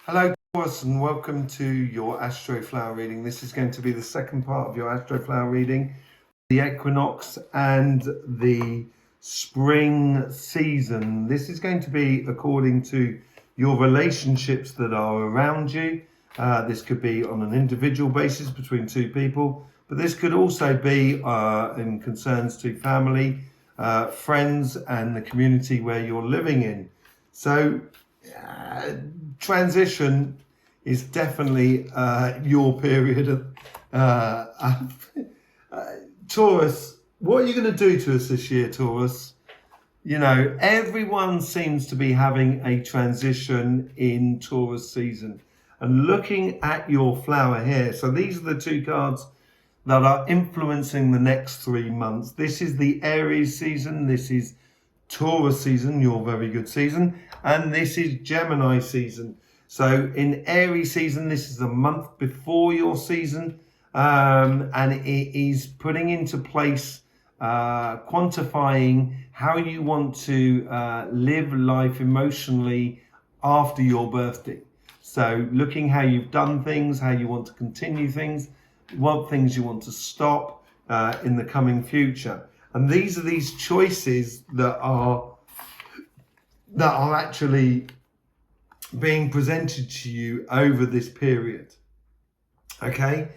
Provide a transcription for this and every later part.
Hello, Taurus, and welcome to your Astroflower reading. This is going to be the second part of your Astroflower reading, the Equinox and the spring season. This is going to be according to your relationships that are around you. This could be on an individual basis between two people, but this could also be in concerns to family, friends, and the community where you're living in. So, transition is definitely your period of Taurus. What are you going to do to us this year, Taurus? You know, everyone seems to be having a transition in Taurus season. And looking at your flower here, so these are the two cards that are influencing the next 3 months. This is the Aries season, this is Taurus season, your very good season, and this is Gemini season. So in Aries season, this is a month before your season, and it is putting into place, quantifying how you want to live life emotionally after your birthday. So looking how you've done things, how you want to continue things, what things you want to stop in the coming future. And these are these choices that are actually being presented to you over this period. Okay,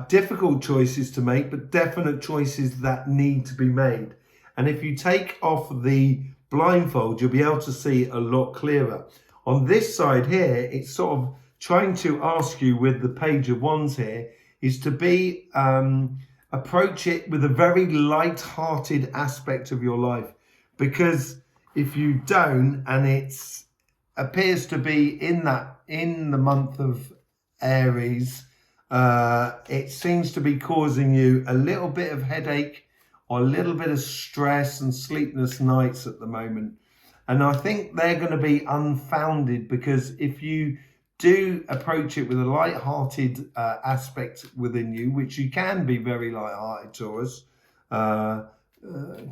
difficult choices to make, but definite choices that need to be made. And if you take off the blindfold, you'll be able to see a lot clearer. On this side here, it's sort of trying to ask you with the Page of Wands here is to be approach it with a very light-hearted aspect of your life, because if you don't, and it appears to be in the month of Aries, it seems to be causing you a little bit of headache or a little bit of stress and sleepless nights at the moment. And I think they're going to be unfounded, because if you do approach it with a light-hearted aspect within you, which you can be very light-hearted, Taurus,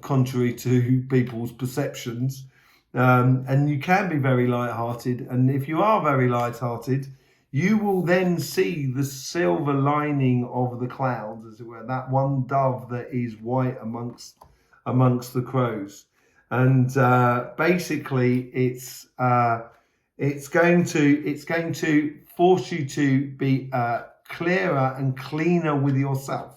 contrary to people's perceptions, and you can be very light-hearted. And if you are very light-hearted, you will then see the silver lining of the clouds, as it were, that one dove that is white amongst the crows. And basically, it's going to force you to be clearer and cleaner with yourself.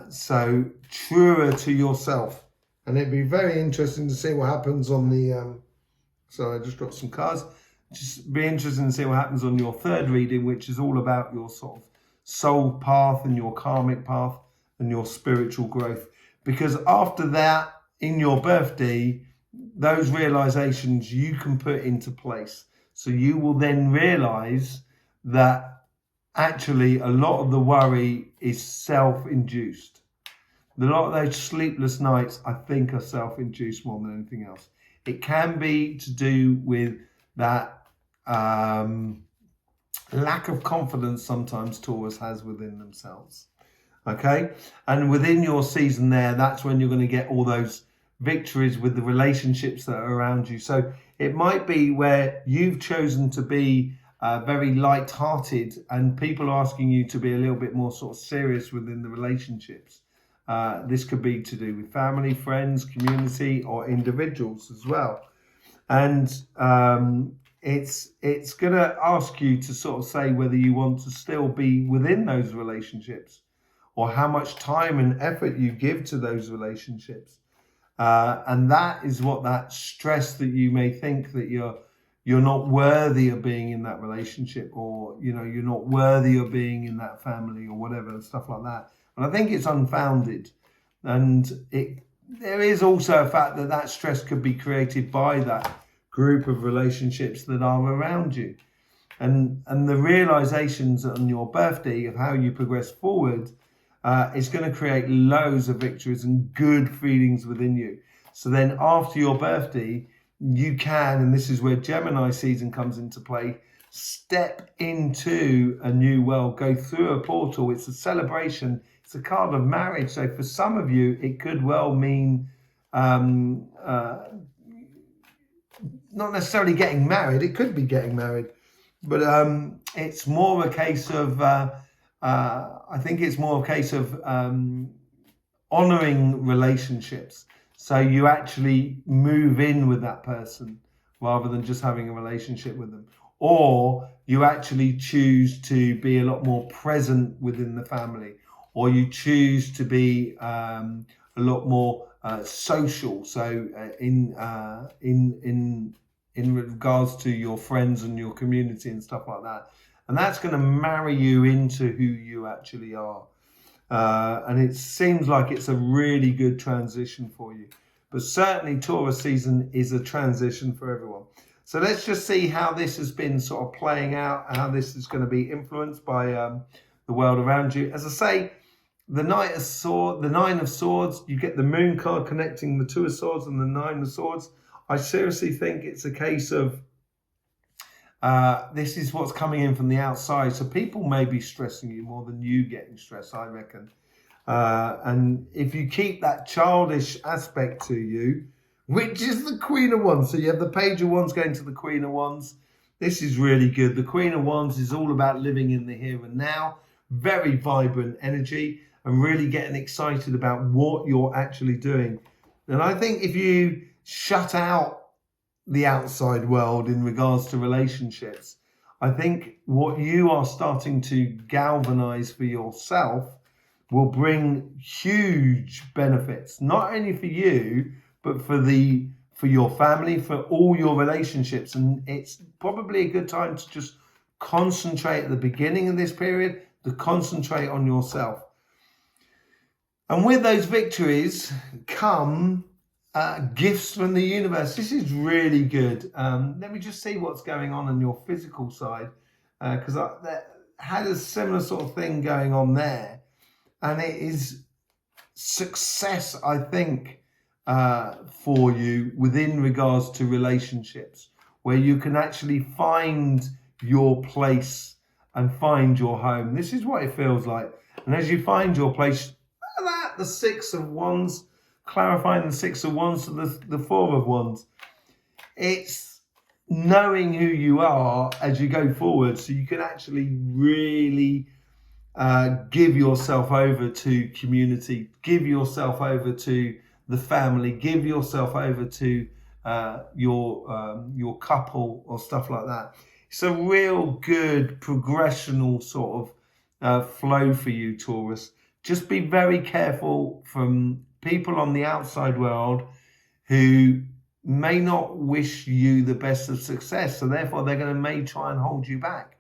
So truer to yourself. And it'd be very interesting to see what happens on the, sorry, I just dropped some cards. Just be interesting to see what happens on your third reading, which is all about your sort of soul path and your karmic path and your spiritual growth. Because after that, in your birthday, those realizations you can put into place. So you will then realize that actually a lot of the worry is self-induced. A lot of those sleepless nights, I think, are self-induced more than anything else. It can be to do with that lack of confidence sometimes Taurus has within themselves. Okay, and within your season there, that's when you're going to get all those victories with the relationships that are around you. So it might be where you've chosen to be very light-hearted, and people are asking you to be a little bit more sort of serious within the relationships. This could be to do with family, friends, community, or individuals as well. And it's going to ask you to sort of say whether you want to still be within those relationships, or how much time and effort you give to those relationships. And that is what that stress that you may think that you're not worthy of being in that relationship, or you're not worthy of being in that family, or whatever, stuff like that. And I think it's unfounded. And there is also a fact that that stress could be created by that group of relationships that are around you. And the realizations on your birthday of how you progress forward is going to create loads of victories and good feelings within you. So then after your birthday, you can, and this is where Gemini season comes into play, step into a new world, go through a portal. It's a celebration. It's a card of marriage. So for some of you, it could well mean not necessarily getting married. It could be getting married, but it's more a case of, I think it's more a case of honoring relationships. So you actually move in with that person rather than just having a relationship with them. Or you actually choose to be a lot more present within the family, or you choose to be a lot more social. So in regards to your friends and your community and stuff like that, and that's going to marry you into who you actually are. And it seems like it's a really good transition for you. But certainly Taurus season is a transition for everyone. So let's just see how this has been sort of playing out, how this is going to be influenced by the world around you. As I say, the Nine of Swords, you get the Moon card connecting the Two of Swords and the Nine of Swords. I seriously think it's a case of this is what's coming in from the outside. So people may be stressing you more than you getting stressed, I reckon. And if you keep that childish aspect to you, which is the Queen of Wands. So you have the Page of Wands going to the Queen of Wands. This is really good. The Queen of Wands is all about living in the here and now. Very vibrant energy and really getting excited about what you're actually doing. And I think if you shut out the outside world in regards to relationships, I think what you are starting to galvanize for yourself will bring huge benefits, not only for you, but for your family, for all your relationships. And it's probably a good time to just concentrate at the beginning of this period, to concentrate on yourself. And with those victories come gifts from the universe. This is really good. Let me just see what's going on your physical side, because I had a similar sort of thing going on there. And it is success, I think, for you within regards to relationships, where you can actually find your place and find your home. This is what it feels like. And as you find your place, the Six of Wands, clarifying the Six of Wands to the Four of Wands. It's knowing who you are as you go forward, so you can actually really give yourself over to community, give yourself over to the family, give yourself over to your couple or stuff like that. It's a real good progressional sort of flow for you, Taurus. Just be very careful from people on the outside world who may not wish you the best of success, so therefore they're going to may try and hold you back.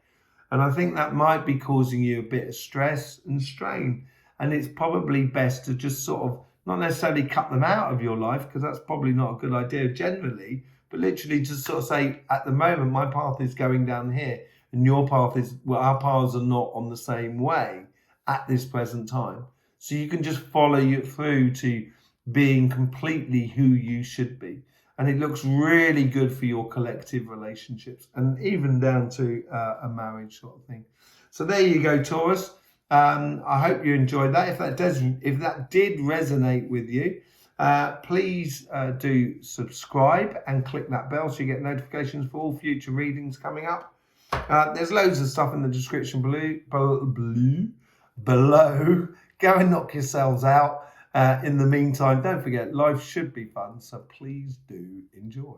And I think that might be causing you a bit of stress and strain. And it's probably best to just sort of not necessarily cut them out of your life, because that's probably not a good idea generally, but literally just sort of say, at the moment, my path is going down here and your path is, well, our paths are not on the same way at this present time. So you can just follow you through to being completely who you should be. And it looks really good for your collective relationships and even down to a marriage sort of thing. So there you go, Taurus. I hope you enjoyed that. If that did resonate with you, please do subscribe and click that bell so you get notifications for all future readings coming up. There's loads of stuff in the description below. Go and knock yourselves out. In the meantime, don't forget, life should be fun, so please do enjoy.